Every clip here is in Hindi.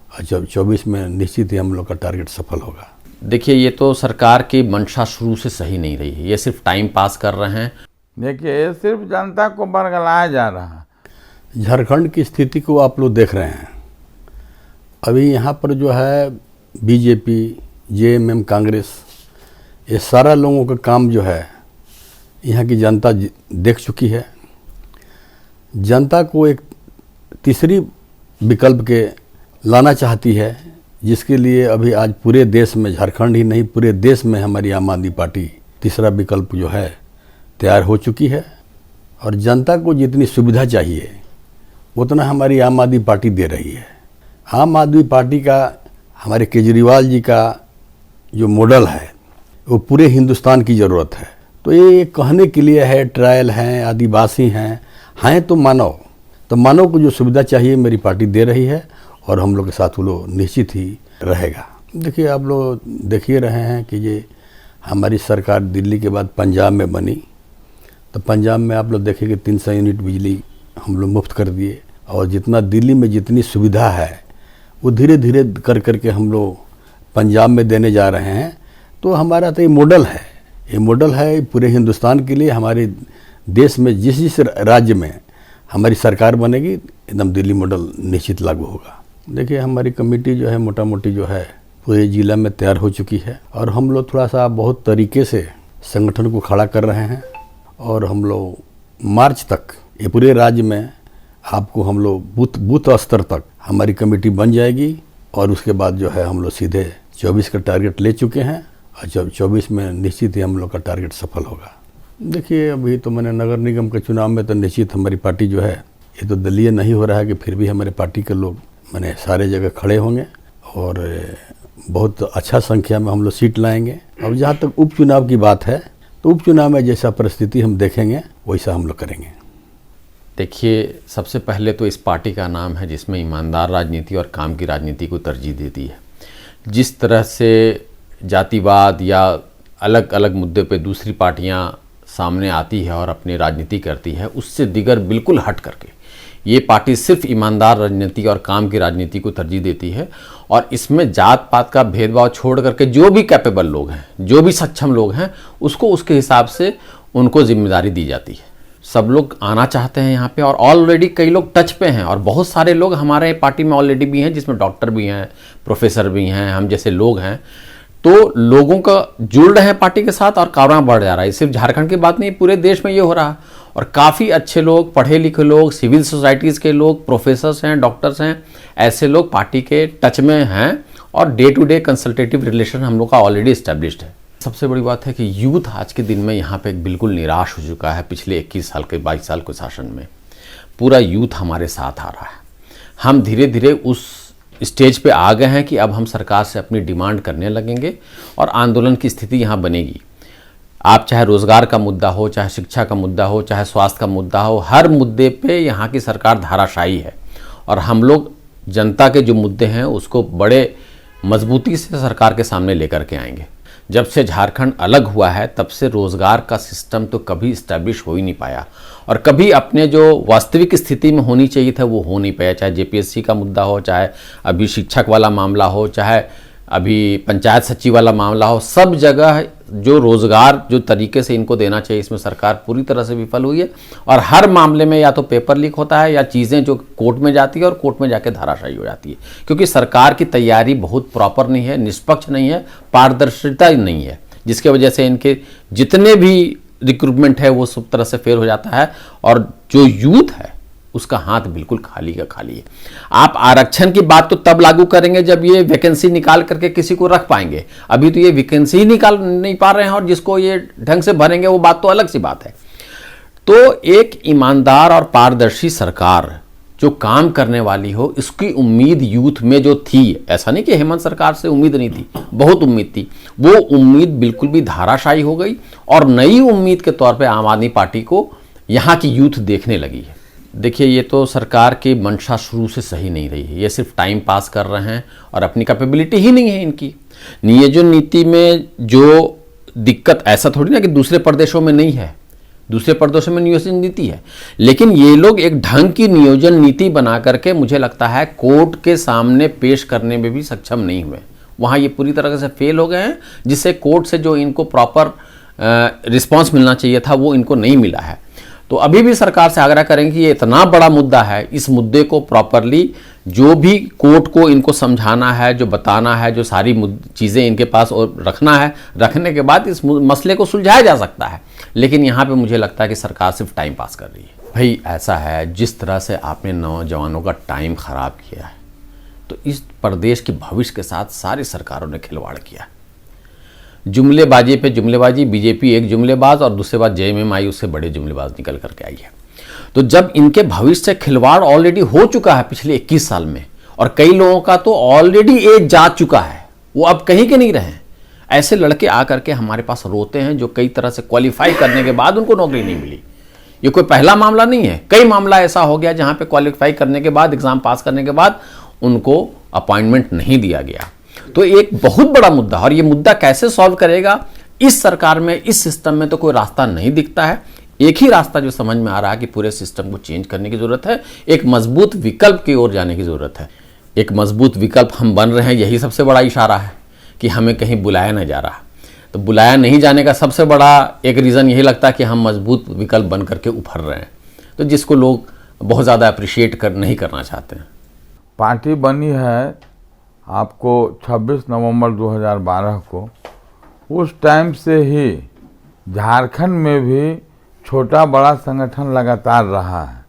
और जब 24 में निश्चित ही हम लोग का टारगेट सफल होगा। देखिए, ये तो सरकार की मंशा शुरू से सही नहीं रही है, ये सिर्फ टाइम पास कर रहे हैं। देखिए, ये सिर्फ जनता को बरगलाया जा रहा है। झारखंड की स्थिति को आप लोग देख रहे हैं। अभी यहाँ पर जो है बीजेपी, जेएमएम, कांग्रेस, ये सारा लोगों का काम जो है यहाँ की जनता देख चुकी है। जनता को एक तीसरी विकल्प के लाना चाहती है, जिसके लिए अभी आज पूरे देश में, झारखंड ही नहीं पूरे देश में हमारी आम आदमी पार्टी तीसरा विकल्प जो है तैयार हो चुकी है। और जनता को जितनी सुविधा चाहिए उतना हमारी आम आदमी पार्टी दे रही है। आम आदमी पार्टी का, हमारे केजरीवाल जी का जो मॉडल है वो पूरे हिंदुस्तान की ज़रूरत है। तो ये कहने के लिए है, ट्रायल हैं, आदिवासी हैं तो मानव को जो सुविधा चाहिए मेरी पार्टी दे रही है और हम लोग के साथ वो लोग निश्चित ही रहेगा। देखिए, आप लोग देख ही रहे हैं कि ये हमारी सरकार दिल्ली के बाद पंजाब में बनी, तो पंजाब में आप लोग देखेंगे 300 यूनिट बिजली हम लोग मुफ्त कर दिए। और जितना दिल्ली में जितनी सुविधा है वो धीरे धीरे कर करके हम लोग पंजाब में देने जा रहे हैं। तो हमारा तो ये मॉडल है पूरे हिंदुस्तान के लिए। हमारे देश में जिस राज्य में हमारी सरकार बनेगी एकदम दिल्ली मॉडल निश्चित लागू होगा। देखिए, हमारी कमेटी जो है मोटा मोटी जो है पूरे ज़िला में तैयार हो चुकी है और हम लोग थोड़ा सा बहुत तरीके से संगठन को खड़ा कर रहे हैं। और हम लोग मार्च तक ये पूरे राज्य में आपको हम लोग बूथ स्तर तक हमारी कमेटी बन जाएगी। और उसके बाद जो है हम लोग सीधे 24 का टारगेट ले चुके हैं और जब 24 में निश्चित ही हम लोग का टारगेट सफल होगा। देखिए, अभी तो मैंने नगर निगम के चुनाव में तो निश्चित हमारी पार्टी जो है, ये तो दलीय नहीं हो रहा है कि फिर भी हमारे पार्टी के लोग मैंने सारे जगह खड़े होंगे और बहुत अच्छा संख्या में हम लोग सीट लाएंगे। अब जहाँ तक उपचुनाव की बात है तो उपचुनाव में जैसा परिस्थिति हम देखेंगे वैसा हम लोग करेंगे। देखिए, सबसे पहले तो इस पार्टी का नाम है जिसमें ईमानदार राजनीति और काम की राजनीति को तरजीह देती है। जिस तरह से जातिवाद या अलग अलग मुद्दे पे दूसरी पार्टियां सामने आती है और अपनी राजनीति करती है, उससे दिगर बिल्कुल हट करके ये पार्टी सिर्फ ईमानदार राजनीति और काम की राजनीति को तरजीह देती है। और इसमें जात पात का भेदभाव छोड़ करके जो भी कैपेबल लोग हैं, जो भी सक्षम लोग हैं, उसको उसके हिसाब से उनको जिम्मेदारी दी जाती है। सब लोग आना चाहते हैं यहाँ पे और ऑलरेडी कई लोग टच पे हैं और बहुत सारे लोग हमारे पार्टी में ऑलरेडी भी हैं, जिसमें डॉक्टर भी हैं, प्रोफेसर भी हैं, हम जैसे लोग हैं। तो लोगों का जुड़ रहे हैं पार्टी के साथ और कारवां बढ़ जा रहा है। सिर्फ झारखंड की बात नहीं, पूरे देश में ये हो रहा है। और काफ़ी अच्छे लोग, पढ़े लिखे लोग, सिविल सोसाइटीज़ के लोग, प्रोफेसर्स हैं, डॉक्टर्स हैं, ऐसे लोग पार्टी के टच में हैं और day to day consultative relation हम लोग का ऑलरेडी इस्टेब्लिश्ड है। सबसे बड़ी बात है कि यूथ आज के दिन में यहाँ पे बिल्कुल निराश हो चुका है। पिछले 21 साल के 22 साल के शासन में पूरा यूथ हमारे साथ आ रहा है। हम धीरे धीरे उस स्टेज पे आ गए हैं कि अब हम सरकार से अपनी डिमांड करने लगेंगे और आंदोलन की स्थिति यहाँ बनेगी। आप चाहे रोज़गार का मुद्दा हो, चाहे शिक्षा का मुद्दा हो, चाहे स्वास्थ्य का मुद्दा हो, हर मुद्दे पे यहाँ की सरकार धाराशायी है। और हम लोग जनता के जो मुद्दे हैं उसको बड़े मजबूती से सरकार के सामने लेकर के आएंगे। जब से झारखंड अलग हुआ है तब से रोज़गार का सिस्टम तो कभी इस्टेब्लिश हो ही नहीं पाया और कभी अपने जो वास्तविक स्थिति में होनी चाहिए था वो हो नहीं पाया। चाहे जेपीएससी का मुद्दा हो, चाहे अभी शिक्षक वाला मामला हो, चाहे अभी पंचायत सचिव वाला मामला हो, सब जगह जो रोज़गार जो तरीके से इनको देना चाहिए इसमें सरकार पूरी तरह से विफल हुई है। और हर मामले में या तो पेपर लीक होता है या चीज़ें जो कोर्ट में जाती है और कोर्ट में जाके धाराशायी हो जाती है, क्योंकि सरकार की तैयारी बहुत प्रॉपर नहीं है, निष्पक्ष नहीं है, पारदर्शिता नहीं है, जिसके वजह से इनके जितने भी रिक्रूटमेंट है वो सब तरह से फेल हो जाता है और जो यूथ है उसका हाथ बिल्कुल खाली का खाली है। आप आरक्षण की बात तो तब लागू करेंगे जब ये वैकेंसी निकाल करके किसी को रख पाएंगे। अभी तो ये वैकेंसी ही निकाल नहीं पा रहे हैं और जिसको ये ढंग से भरेंगे वो बात तो अलग सी बात है। तो एक ईमानदार और पारदर्शी सरकार जो काम करने वाली हो, इसकी उम्मीद यूथ में जो थी, ऐसा नहीं कि हेमंत सरकार से उम्मीद नहीं थी, बहुत उम्मीद थी, वो उम्मीद बिल्कुल भी धाराशायी हो गई और नई उम्मीद के तौर पे आम आदमी पार्टी को यहाँ की यूथ देखने लगी है। देखिए, ये तो सरकार की मंशा शुरू से सही नहीं रही है, ये सिर्फ टाइम पास कर रहे हैं और अपनी कैपेबिलिटी ही नहीं है इनकी। नियोजन नीति में जो दिक्कत, ऐसा थोड़ी ना कि दूसरे प्रदेशों में नहीं है, दूसरे प्रदेशों में नियोजन नीति है, लेकिन ये लोग एक ढंग की नियोजन नीति बना करके मुझे लगता है कोर्ट के सामने पेश करने में भी सक्षम नहीं हुए। वहाँ ये पूरी तरह से फेल हो गए हैं, जिससे कोर्ट से जो इनको प्रॉपर रिस्पांस मिलना चाहिए था वो इनको नहीं मिला है। तो अभी भी सरकार से आग्रह करेंगे कि ये इतना बड़ा मुद्दा है, इस मुद्दे को प्रॉपरली जो भी कोर्ट को इनको समझाना है, जो बताना है, जो सारी चीज़ें इनके पास और रखना है, रखने के बाद इस मसले को सुलझाया जा सकता है। लेकिन यहाँ पे मुझे लगता है कि सरकार सिर्फ टाइम पास कर रही है। भाई ऐसा है, जिस तरह से आपने नौजवानों का टाइम खराब किया है, तो इस प्रदेश के भविष्य के साथ सारी सरकारों ने खिलवाड़ किया है। जुमलेबाजी पे जुमलेबाजी, बीजेपी एक जुमलेबाज और दूसरे बात जेएमएम आई, उससे बड़े जुमलेबाज निकल करके आई है। तो जब इनके भविष्य से खिलवाड़ ऑलरेडी हो चुका है पिछले 21 साल में, और कई लोगों का तो ऑलरेडी एज जा चुका है, वो अब कहीं के नहीं रहे, ऐसे लड़के आकर के हमारे पास रोते हैं जो कई तरह से क्वालिफाई करने के बाद उनको नौकरी नहीं मिली। ये कोई पहला मामला नहीं है, कई मामला ऐसा हो गया जहां पे क्वालिफाई करने के बाद, एग्जाम पास करने के बाद उनको अपॉइंटमेंट नहीं दिया गया। तो एक बहुत बड़ा मुद्दा, और ये मुद्दा कैसे सॉल्व करेगा इस सरकार में, इस सिस्टम में तो कोई रास्ता नहीं दिखता है। एक ही रास्ता जो समझ में आ रहा है कि पूरे सिस्टम को चेंज करने की जरूरत है, एक मजबूत विकल्प की ओर जाने की जरूरत है। एक मजबूत विकल्प हम बन रहे हैं, यही सबसे बड़ा इशारा है कि हमें कहीं बुलाया नहीं जा रहा। तो बुलाया नहीं जाने का सबसे बड़ा एक रीज़न यही लगता है कि हम मजबूत विकल्प बन करके उभर रहे हैं, तो जिसको लोग बहुत ज़्यादा अप्रिशिएट नहीं करना चाहते हैं। पार्टी बनी है आपको 26 नवंबर 2012 को। उस टाइम से ही झारखंड में भी छोटा बड़ा संगठन लगातार रहा है।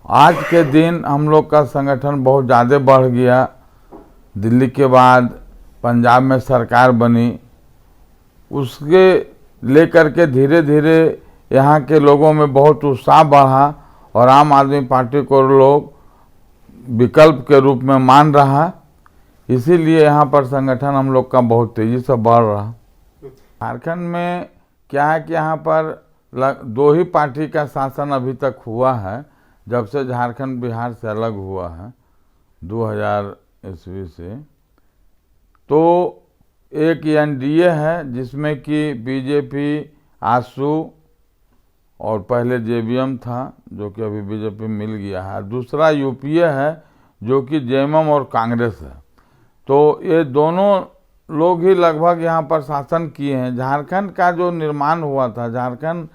आज के दिन हम लोग का संगठन बहुत ज़्यादा बढ़ गया। दिल्ली के बाद पंजाब में सरकार बनी, उसके लेकर के धीरे धीरे यहाँ के लोगों में बहुत उत्साह बढ़ा और आम आदमी पार्टी को लोग विकल्प के रूप में मान रहा। इसीलिए यहाँ पर संगठन हम लोग का बहुत तेज़ी से बढ़ रहा। झारखंड में क्या है कि यहाँ पर 2 ही पार्टी का शासन अभी तक हुआ है, जब से झारखंड बिहार से अलग हुआ है 2000 ईस्वी से। तो एक एनडीए है जिसमें कि बीजेपी, आसू और पहले जेवीएम था जो कि अभी बीजेपी मिल गया है। दूसरा यूपीए है जो कि जेएमएम और कांग्रेस है। तो ये दोनों लोग ही लगभग यहाँ पर शासन किए हैं। झारखंड का जो निर्माण हुआ था, झारखंड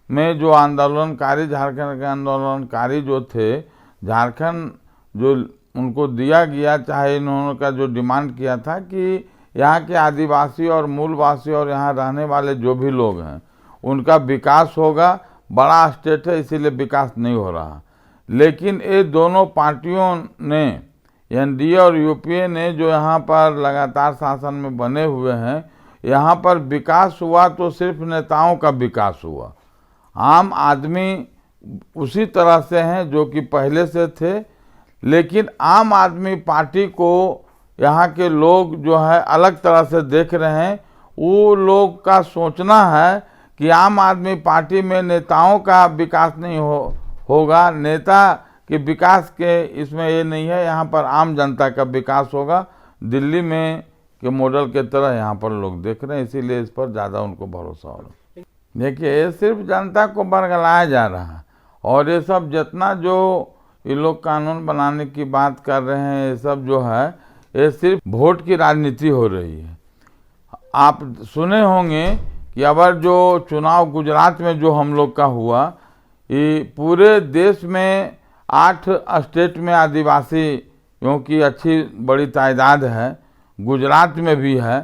में जो आंदोलनकारी, झारखंड के आंदोलनकारी जो थे, झारखंड जो उनको दिया गया, चाहे इन्होंने का जो डिमांड किया था कि यहाँ के आदिवासी और मूलवासी और यहाँ रहने वाले जो भी लोग हैं उनका विकास होगा। बड़ा स्टेट है इसीलिए विकास नहीं हो रहा। लेकिन ये दोनों पार्टियों ने, एनडीए और यूपीए ने, जो यहाँ पर लगातार शासन में बने हुए हैं, यहाँ पर विकास हुआ तो सिर्फ नेताओं का विकास हुआ। आम आदमी उसी तरह से हैं जो कि पहले से थे। लेकिन आम आदमी पार्टी को यहाँ के लोग जो है अलग तरह से देख रहे हैं। वो लोग का सोचना है कि आम आदमी पार्टी में नेताओं का विकास नहीं होगा, नेता के विकास के इसमें ये नहीं है, यहाँ पर आम जनता का विकास होगा। दिल्ली में के मॉडल के तरह यहाँ पर लोग देख रहे हैं, इसीलिए इस पर ज़्यादा उनको भरोसा हो रहा है। देखिए, ये सिर्फ जनता को बरगलाया जा रहा है, और ये सब जितना जो ये लोग कानून बनाने की बात कर रहे हैं, ये सब जो है ये सिर्फ वोट की राजनीति हो रही है। आप सुने होंगे कि अगर जो चुनाव गुजरात में जो हम लोग का हुआ, ये पूरे देश में 8 स्टेट में आदिवासियों की अच्छी बड़ी तादाद है, गुजरात में भी है।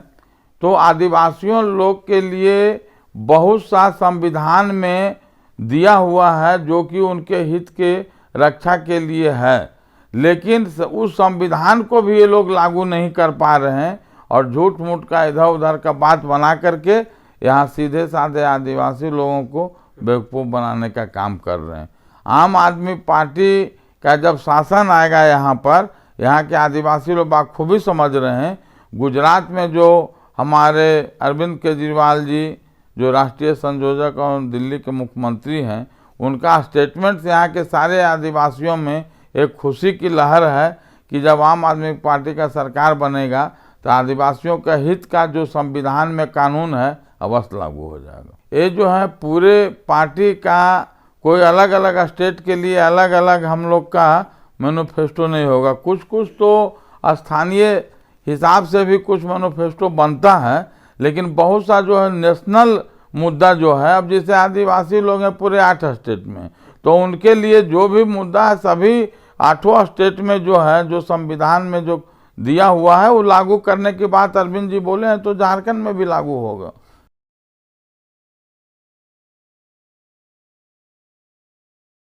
तो आदिवासियों लोग के लिए बहुत सा संविधान में दिया हुआ है जो कि उनके हित के रक्षा के लिए है, लेकिन उस संविधान को भी ये लोग लागू नहीं कर पा रहे हैं और झूठ मूठ का इधर उधर का बात बना करके यहाँ सीधे साधे आदिवासी लोगों को बेवकूफ़ बनाने का काम कर रहे हैं। आम आदमी पार्टी का जब शासन आएगा यहाँ पर, यहाँ के आदिवासी लोग बाखूबी समझ रहे हैं। गुजरात में जो हमारे अरविंद केजरीवाल जी जो राष्ट्रीय संयोजक और दिल्ली के मुख्यमंत्री हैं, उनका स्टेटमेंट से यहाँ के सारे आदिवासियों में एक खुशी की लहर है कि जब आम आदमी पार्टी का सरकार बनेगा तो आदिवासियों के हित का जो संविधान में कानून है अवश्य लागू हो जाएगा। ये जो है पूरे पार्टी का कोई अलग अलग स्टेट के लिए अलग अलग हम लोग का मैनिफेस्टो नहीं होगा। कुछ कुछ तो स्थानीय हिसाब से भी कुछ मैनिफेस्टो बनता है, लेकिन बहुत सा जो है नेशनल मुद्दा जो है, अब जैसे आदिवासी लोग हैं पूरे 8 स्टेट में, तो उनके लिए जो भी मुद्दा है सभी 8 स्टेट में जो है, जो संविधान में जो दिया हुआ है वो लागू करने की बात अरविंद जी बोले हैं, तो झारखंड में भी लागू होगा।